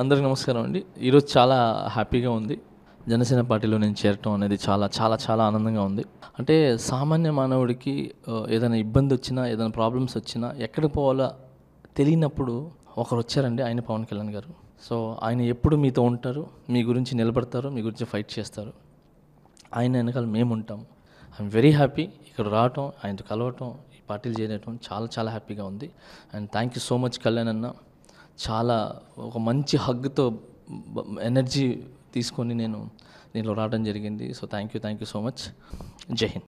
అందరికి నమస్కారం అండి. ఈరోజు చాలా హ్యాపీగా ఉంది. జనసేన పార్టీలో నేను చేరటం అనేది చాలా చాలా చాలా ఆనందంగా ఉంది. అంటే సామాన్య మానవుడికి ఏదైనా ఇబ్బంది వచ్చినా, ఏదైనా ప్రాబ్లమ్స్ వచ్చినా ఎక్కడికి పోవాలో తెలియనప్పుడు ఒకరు వచ్చారండి, ఆయన పవన్ కళ్యాణ్ గారు. సో ఆయన ఎప్పుడు మీతో ఉంటారు, మీ గురించి నిలబడతారు, మీ గురించి ఫైట్ చేస్తారు. ఆయన వెనకాల మేము ఉంటాం. ఐఎమ్ వెరీ హ్యాపీ ఇక్కడ రావటం, ఆయనతో కలవటం, ఈ పార్టీలు చేయటం చాలా చాలా హ్యాపీగా ఉంది. And thank you so much Kalyan అన్న. చాలా ఒక మంచి హగ్తో ఎనర్జీ తీసుకొని నేను దీనిలో రావడం జరిగింది. So thank you so much. జై హింద్.